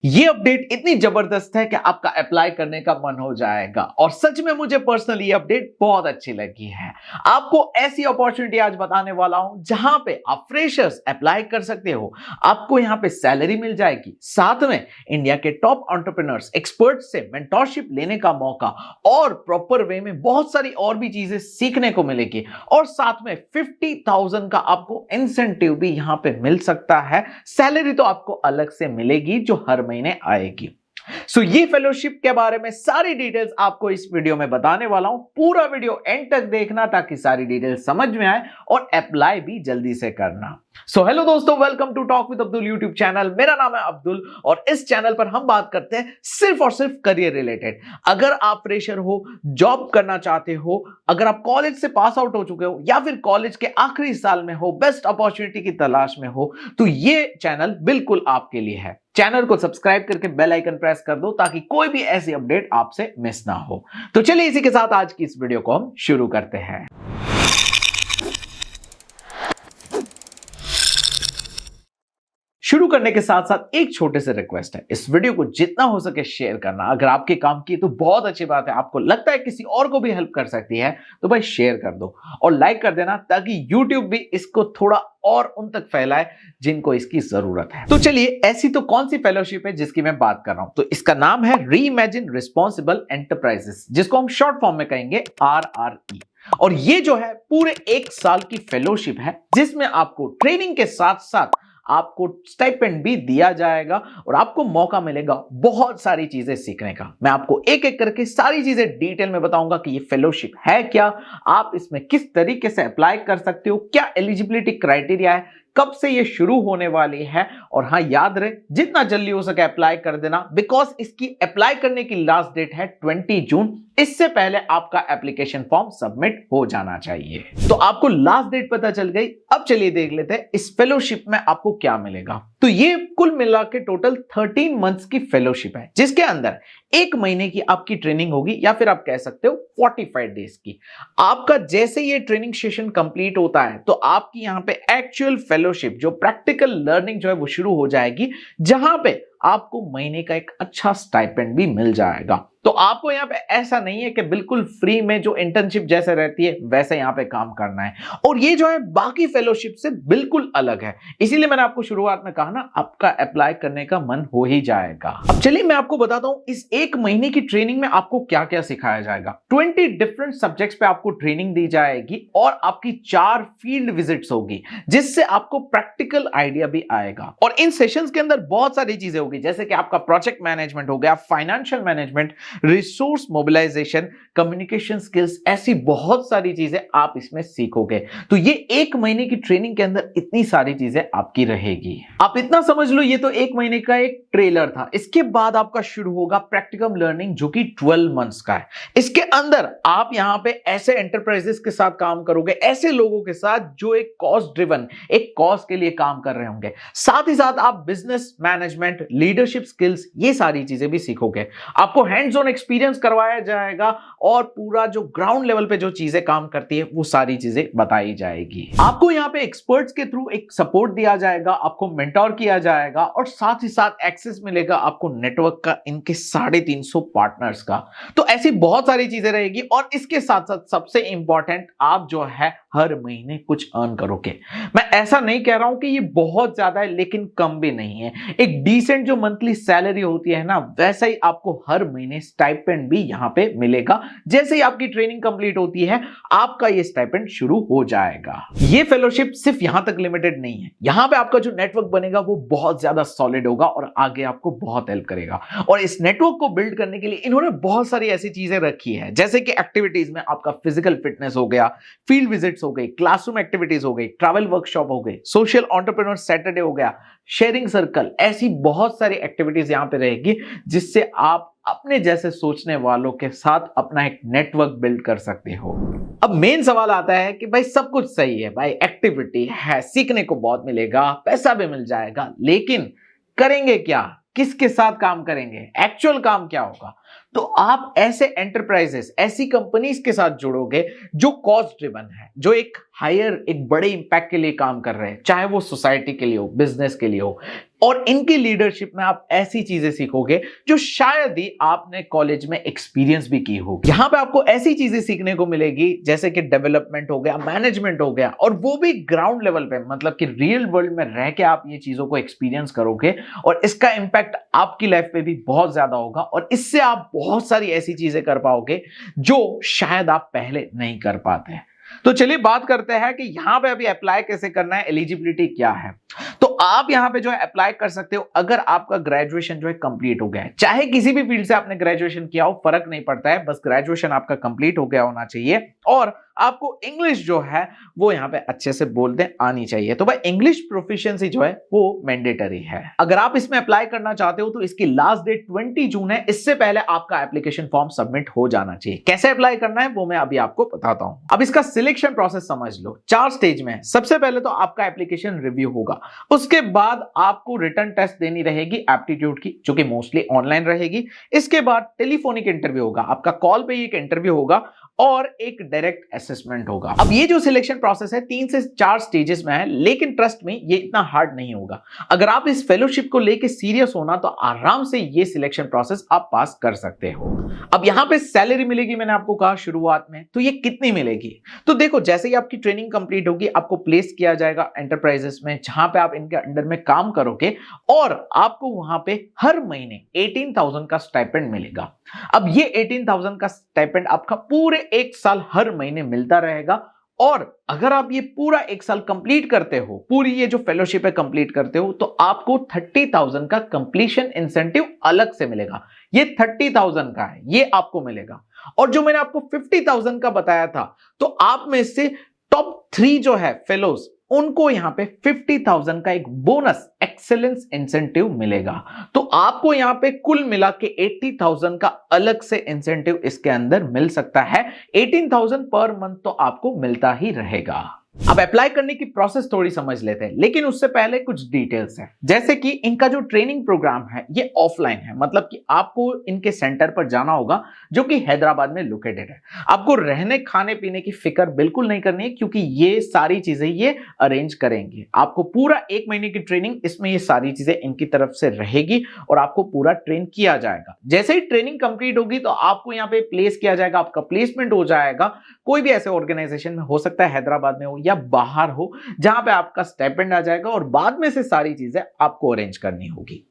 ये अपडेट इतनी जबरदस्त है कि आपका अप्लाई करने का मन हो जाएगा और सच में मुझे पर्सनली ये अपडेट बहुत अच्छी लगी है। आपको ऐसी अपॉर्चुनिटी आज बताने वाला हूं जहां पे आप फ्रेशर्स अप्लाई कर सकते हो। आपको यहां पे सैलरी मिल जाएगी, साथ में इंडिया के टॉप एंटरप्रेन्योर्स एक्सपर्ट से मेंटरशिप लेने का मौका और प्रॉपर वे में बहुत सारी और भी चीजें सीखने को मिलेगी और साथ में 50,000 का आपको इंसेंटिव भी यहां पे मिल सकता है। सैलरी तो आपको अलग से मिलेगी जो हर महीने आएगी। ये फेलोशिप के बारे में सारी डिटेल्स आपको इस वीडियो में बताने वाला हूं। पूरा वीडियो एंड तक देखना ताकि सारी डिटेल्स समझ में आए और अप्लाई भी जल्दी से करना। हेलो दोस्तों, welcome to talk with Abdul YouTube channel. मेरा नाम है अब्दुल और इस चैनल पर हम बात करते हैं सिर्फ और सिर्फ करियर रिलेटेड। अगर आप फ्रेशर हो, जॉब करना चाहते हो, अगर आप कॉलेज से पास आउट हो चुके हो या फिर कॉलेज के आखिरी साल में हो, बेस्ट अपॉर्चुनिटी की तलाश में हो, तो ये चैनल बिल्कुल आपके लिए है। चैनल को सब्सक्राइब करके बेल आइकन प्रेस कर दो ताकि कोई भी ऐसी अपडेट आपसे मिस ना हो। तो चलिए इसी के साथ आज की इस वीडियो को हम शुरू करते हैं। शुरू करने के साथ साथ एक छोटे से रिक्वेस्ट है, इस वीडियो को जितना हो सके शेयर करना। अगर आपके काम की तो बहुत अच्छी बात है, आपको लगता है किसी और को भी हेल्प कर सकती है तो भाई शेयर कर दो और लाइक कर देना ताकि YouTube भी इसको थोड़ा और उन तक फैलाए जिनको इसकी जरूरत है। तो चलिए, ऐसी तो कौन सी फेलोशिप है जिसकी मैं बात कर रहा हूं, तो इसका नाम है रीइमेजिन रिस्पॉन्सिबल एंटरप्राइजेस, जिसको हम शॉर्ट फॉर्म में कहेंगे RRE। और ये जो है पूरे 1 साल की फेलोशिप है जिसमें आपको ट्रेनिंग के साथ साथ आपको स्टाइपेंड भी दिया जाएगा और आपको मौका मिलेगा बहुत सारी चीजें सीखने का। मैं आपको एक एक करके सारी चीजें डिटेल में बताऊंगा कि ये फेलोशिप है क्या, आप इसमें किस तरीके से अप्लाई कर सकते हो, क्या एलिजिबिलिटी क्राइटेरिया है, कब से ये शुरू होने वाली है। और हाँ, याद रहे जितना जल्दी हो सके अप्लाई कर देना, बिकॉज इसकी अप्लाई करने की लास्ट डेट है 20 जून। इससे पहले आपका एप्लीकेशन फॉर्म सबमिट हो जाना चाहिए। तो आपको लास्ट डेट पता चल गई। अब चलिए देख लेते हैं इस फेलोशिप में आपको क्या मिलेगा। तो ये कुल मिला के टोटल 13 मंथ्स की फेलोशिप है जिसके अंदर 1 महीने की आपकी ट्रेनिंग होगी या फिर आप कह सकते हो 45 डेज की। आपका जैसे ये ट्रेनिंग सेशन कंप्लीट होता है तो आपकी यहां पे एक्चुअल फेलोशिप जो प्रैक्टिकल लर्निंग जो है वो शुरू हो जाएगी, जहां पे आपको महीने का एक अच्छा स्टाइपेंड भी मिल जाएगा। तो आपको यहाँ पे ऐसा नहीं है कि बिल्कुल फ्री में जो इंटर्नशिप जैसे रहती है वैसे यहाँ पे काम करना है, और ये जो है बाकी फेलोशिप से बिल्कुल अलग है। इसीलिए मैंने आपको शुरुआत में कहा ना, आपका अप्लाई करने का मन हो ही जाएगा। अब चलिए मैं आपको बताता हूं इस 1 महीने की ट्रेनिंग में आपको क्या क्या सिखाया जाएगा। 20 डिफरेंट सब्जेक्ट्स पे आपको ट्रेनिंग दी जाएगी और आपकी 4 फील्ड विजिट्स होगी जिससे आपको प्रैक्टिकल आइडिया भी आएगा। और इन सेशंस के अंदर बहुत सारी चीजें होगी, जैसे कि आपका प्रोजेक्ट मैनेजमेंट हो गया, financial management, resource mobilisation, communication skills, ऐसी बहुत सारी चीजें आप इसमें सीखोगे। तो ये 1 महीने की ट्रेनिंग के अंदर इतनी सारी चीजें आपकी रहेगी। आप इतना समझ लो, ये तो 1 महीने का एक ट्रेलर था। इसके बाद आपका शुरू होगा प्रैक्टिकल लर्निंग जो कि 12 मंथ्स का है। इसके अंदर आप यहां पे ऐसे एंटरप्राइजेस के साथ काम करोगे, ऐसे लोगों के साथ जो एक कॉस्ट ड्रिवन, एक कॉज के लिए काम कर रहे होंगे। साथ ही साथ आप बिजनेस मैनेजमेंट, लीडरशिप स्किल्स, ये सारी चीजें भी सीखोगे। आपको हैंड्स ऑन एक्सपीरियंस करवाया जाएगा और पूरा जो ग्राउंड लेवल पे जो चीजें काम करती है वो सारी चीजें बताई जाएगी। आपको यहाँ पे एक्सपर्ट्स के थ्रू एक सपोर्ट दिया जाएगा, आपको मेंटोर किया जाएगा और साथ ही साथ एक्सेस मिलेगा आपको नेटवर्क का, इनके 350 पार्टनर्स का। तो ऐसी बहुत सारी चीजें रहेगी और इसके साथ साथ सबसे इंपॉर्टेंट, आप जो है हर महीने कुछ अर्न करोगे। मैं ऐसा नहीं कह रहा हूं कि ये बहुत ज्यादा है, लेकिन कम भी नहीं है। एक डिसेंट जो मंथली सैलरी होती है ना, वैसा ही आपको हर महीने स्टाइपेंड भी यहां पे मिलेगा। जैसे ही आपकी ट्रेनिंग कंप्लीट होती है आपका ये स्टाइपेंड शुरू हो जाएगा। ये फेलोशिप सिर्फ यहां तक लिमिटेड नहीं है, यहां पे आपका जो नेटवर्क बनेगा वो बहुत ज्यादा सॉलिड होगा और आगे आपको बहुत हेल्प करेगा। और इस नेटवर्क को बिल्ड करने के लिए इन्होंने बहुत सारी ऐसी चीजें रखी है, जैसे कि एक्टिविटीज में आपका फिजिकल फिटनेस हो गया, फील्ड विजिट्स हो गई, क्लासरूम एक्टिविटीज हो गई, ट्रैवल वर्कशॉप हो गई, सोशल एंटरप्रेन्योर सैटरडे हो गया, शेयरिंग सर्कल, ऐसी बहुत सारी एक्टिविटीज यहां पे रहेगी जिससे आप अपने जैसे सोचने वालों के साथ अपना एक नेटवर्क बिल्ड कर सकते हो। अब मेन सवाल आता है कि भाई सब कुछ सही है, भाई एक्टिविटी है, सीखने को बहुत मिलेगा, पैसा भी मिल जाएगा, लेकिन करेंगे क्या, किसके साथ काम करेंगे, एक्चुअल काम क्या होगा। तो आप ऐसे एंटरप्राइजेस, ऐसी कंपनीज के साथ जुड़ोगे जो कॉस्ट ड्रिवन है, जो एक हायर, एक बड़े इंपैक्ट के लिए काम कर रहे हैं, चाहे वो सोसाइटी के लिए हो, बिजनेस के लिए हो। और इनकी लीडरशिप में आप ऐसी चीजें सीखोगे जो शायद ही आपने कॉलेज में एक्सपीरियंस भी की होगी। यहां पे आपको ऐसी चीजें सीखने को मिलेगी जैसे कि डेवलपमेंट हो गया, मैनेजमेंट हो गया, और वो भी ग्राउंड लेवल पे, मतलब कि रियल वर्ल्ड में रह के आप ये चीजों को एक्सपीरियंस करोगे और इसका इंपैक्ट आपकी लाइफ पे भी बहुत ज्यादा होगा, और इससे आप बहुत सारी ऐसी चीजें कर पाओगे जो शायद आप पहले नहीं कर पाते। तो चलिए बात करते हैं कि यहां पे अभी अप्लाई कैसे करना है, एलिजिबिलिटी क्या है। तो आप यहां पे जो है अप्लाई कर सकते हो अगर आपका ग्रेजुएशन जो है कंप्लीट हो गया है, चाहे किसी भी फील्ड से आपने ग्रेजुएशन किया हो, फर्क नहीं पड़ता है, बस ग्रेजुएशन आपका कंप्लीट हो गया होना चाहिए और आपको इंग्लिश जो है वो यहां पे अच्छे से बोलते आनी चाहिए। तो भाई इंग्लिश प्रोफिशिएंसी जो है वो मैंडेटरी है। अगर आप इसमें अप्लाई करना चाहते हो तो इसकी लास्ट डेट 20 जून है, इससे पहले आपका एप्लीकेशन फॉर्म सबमिट हो जाना चाहिए। कैसे अप्लाई करना है वो मैं अभी आपको बताता हूं। अब इसका सिलेक्शन प्रोसेस समझ लो, 4 स्टेज में है। सबसे पहले तो आपका एप्लीकेशन रिव्यू होगा, उसके बाद आपको रिटन टेस्ट देनी रहेगी एप्टीट्यूड की, जो कि मोस्टली ऑनलाइन रहेगी। इसके बाद टेलीफोनिक इंटरव्यू होगा, आपका कॉल पे ही एक इंटरव्यू होगा और एक डायरेक्ट असेसमेंट होगा। अब ये जो सिलेक्शन प्रोसेस है 3 से 4 स्टेजेस में है, लेकिन ट्रस्ट में ये इतना हार्ड नहीं होगा। अगर आप इस फेलोशिप को लेके सीरियस हो ना तो आराम से ये सिलेक्शन प्रोसेस आप पास कर सकते हो। अब यहां पे सैलरी मिलेगी, मैंने आपको कहा शुरुआत में, तो ये कितनी मिलेगी? तो देखो, जैसे ही आपकी ट्रेनिंग कंप्लीट होगी आपको प्लेस किया जाएगा एंटरप्राइजेस में, जहां पे आप इनके अंडर में काम करोगे और आपको वहां पे हर महीने 18,000 का स्टाइपेंड मिलेगा। अब ये 18,000 का स्टाइपेंड आपका पूरे 1 साल हर महीने मिलता रहेगा, और अगर आप ये पूरा 1 साल कंप्लीट करते हो, पूरी ये जो फेलोशिप है कंप्लीट करते हो, तो आपको 30,000 का कंप्लीशन इंसेंटिव अलग से मिलेगा। ये 30,000 का है, ये आपको मिलेगा। और जो मैंने आपको 50,000 का बताया था, तो आप में से टॉप 3 जो है फेलोज, उनको यहां पे 50,000 का एक बोनस एक्सेलेंस इंसेंटिव मिलेगा। तो आपको यहां पे कुल मिला के 80,000 का अलग से इंसेंटिव इसके अंदर मिल सकता है। 18,000 पर मंथ तो आपको मिलता ही रहेगा। अब अप्लाई करने की प्रोसेस थोड़ी समझ लेते हैं, लेकिन उससे पहले कुछ डिटेल्स हैं। जैसे कि इनका जो ट्रेनिंग प्रोग्राम है ये ऑफलाइन है, मतलब कि आपको इनके सेंटर पर जाना होगा, जो कि हैदराबाद में लोकेटेड है। आपको रहने खाने पीने की फिक्र बिल्कुल नहीं करनी है, क्योंकि ये सारी चीजें ये अरेंज करेंगे। आपको पूरा 1 महीने की ट्रेनिंग, इसमें ये सारी चीजें इनकी तरफ से रहेगी और आपको पूरा ट्रेन किया जाएगा। जैसे ही ट्रेनिंग कंप्लीट होगी तो आपको यहाँ पे प्लेस किया जाएगा, आपका प्लेसमेंट हो जाएगा। कोई भी ऐसे ऑर्गेनाइजेशन में हो सकता है, हैदराबाद में हो या बाहर हो, जहां पे आपका स्टाइपेंड आ जाएगा और बाद में से सारी चीजें आपको अरेंज करनी होगी।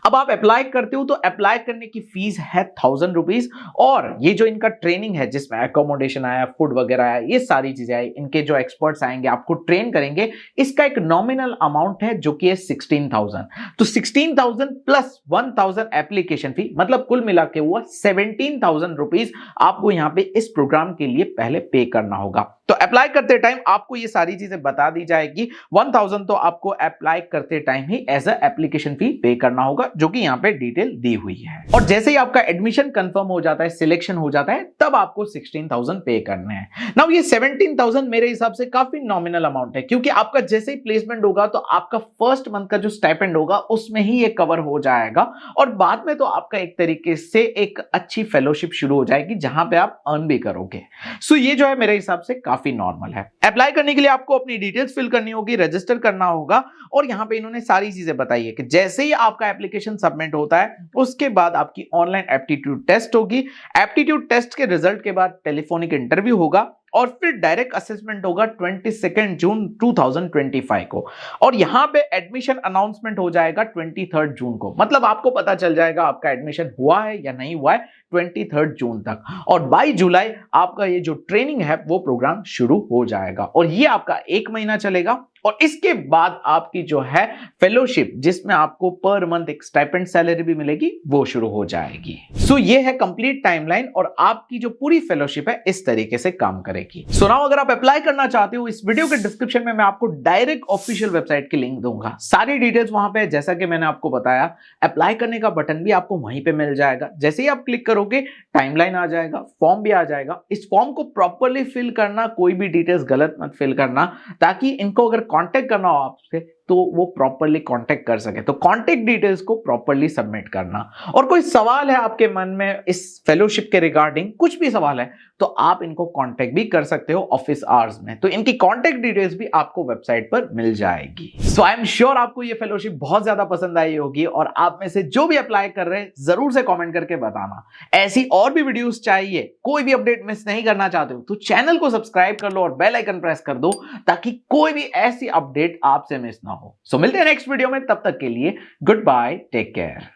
अब आप अप्लाई करते हो तो अप्लाई करने की फीस है 1,000 रुपीज, और ये जो इनका ट्रेनिंग है जिसमें अकोमोडेशन आया, फूड वगैरह आया, ये सारी चीजें आई, इनके जो एक्सपर्ट्स आएंगे आपको ट्रेन करेंगे, इसका एक नॉमिनल अमाउंट है जो कि है 16,000। तो 16,000 प्लस 1,000 एप्लीकेशन फी, मतलब कुल मिला के हुआ 17,000 रुपीज आपको यहाँ पे इस प्रोग्राम के लिए पहले पे करना होगा। तो अप्लाई करते टाइम आपको ये सारी चीजें बता दी जाएगी। 1,000 तो आपको अप्लाई करते टाइम ही as a application fee pay करना होगा, जो कि यहाँ पे डिटेल दी हुई है। और जैसे ही आपका एडमिशन कंफर्म हो जाता है, सिलेक्शन हो जाता है, तब आपको 16,000 पे करने हैं। नाउ ये 17,000 मेरे हिसाब से काफी नॉमिनल अमाउंट है, क्योंकि आपका जैसे ही प्लेसमेंट होगा तो आपका फर्स्ट मंथ का जो स्टाइपेंड होगा उसमें ही ये कवर हो जाएगा, और बाद में तो आपका एक तरीके से एक अच्छी फेलोशिप शुरू हो जाएगी जहां पे आप अर्न भी करोगे। सो ये जो है मेरे हिसाब से काफी नॉर्मल है। अप्लाई करने के लिए आपको अपनी डिटेल्स फिल करनी होगी, रजिस्टर करना होगा, और यहां पे इन्होंने सारी चीजें बताई है कि जैसे ही आपका एप्लीकेशन सबमिट होता है उसके बाद आपकी ऑनलाइन एप्टीट्यूड टेस्ट होगी। एप्टीट्यूड टेस्ट के रिजल्ट के बाद टेलीफोनिक इंटरव्यू होगा, और फिर डायरेक्ट असेसमेंट होगा 22 जून 2025 को, और यहां पे एडमिशन अनाउंसमेंट हो जाएगा 23 जून को। मतलब आपको पता चल जाएगा आपका एडमिशन हुआ है या नहीं हुआ है 23 जून तक, और बाई जुलाई आपका ये जो ट्रेनिंग है वो प्रोग्राम शुरू हो जाएगा, और ये आपका 1 महीना चलेगा। और इसके बाद आपकी जो है फेलोशिप, जिसमें आपको पर मंथ एक स्टाइपेंड सैलरी भी मिलेगी, वो शुरू हो जाएगी। सो ये है कंप्लीट टाइमलाइन, और आपकी जो पूरी फेलोशिप है इस तरीके से काम करेगी। सो नाउ अगर आप अप्लाई करना चाहते हो, इस वीडियो के डिस्क्रिप्शन में मैं आपको डायरेक्ट ऑफिशियल वेबसाइट की लिंक दूंगा। सारी डिटेल्स वहां पे, जैसा कि मैंने आपको बताया, अप्लाई करने का बटन भी आपको वहीं पे मिल जाएगा। जैसे ही आप क्लिक करोगे टाइमलाइन आ जाएगा, फॉर्म भी आ जाएगा। इस फॉर्म को प्रॉपर्ली फिल करना, कोई भी डिटेल्स गलत मत फिल करना, ताकि इनको अगर कांटेक्ट करना हो आपसे तो वो प्रॉपरली कांटेक्ट कर सके। तो कांटेक्ट डिटेल्स को प्रॉपरली सबमिट करना। और कोई सवाल है आपके मन में इस फेलोशिप के रिगार्डिंग, कुछ भी सवाल है, तो आप इनको कांटेक्ट भी कर सकते हो ऑफिस आवर्स में। तो इनकी कांटेक्ट डिटेल्स भी आपको वेबसाइट पर मिल जाएगी। सो आई एम श्योर आपको ये फेलोशिप बहुत ज्यादा पसंद आई होगी और आप में से जो भी अप्लाई कर रहे हैं जरूर से कमेंट करके बताना। ऐसी और भी वीडियोस चाहिए, कोई भी अपडेट मिस नहीं करना चाहते हो तो चैनल को सब्सक्राइब कर लो और बेल आइकन प्रेस कर दो ताकि कोई भी ऐसी अपडेट आपसे मिस ना हो। सो मिलते हैं नेक्स्ट वीडियो में, तब तक के लिए गुड बाय, टेक केयर।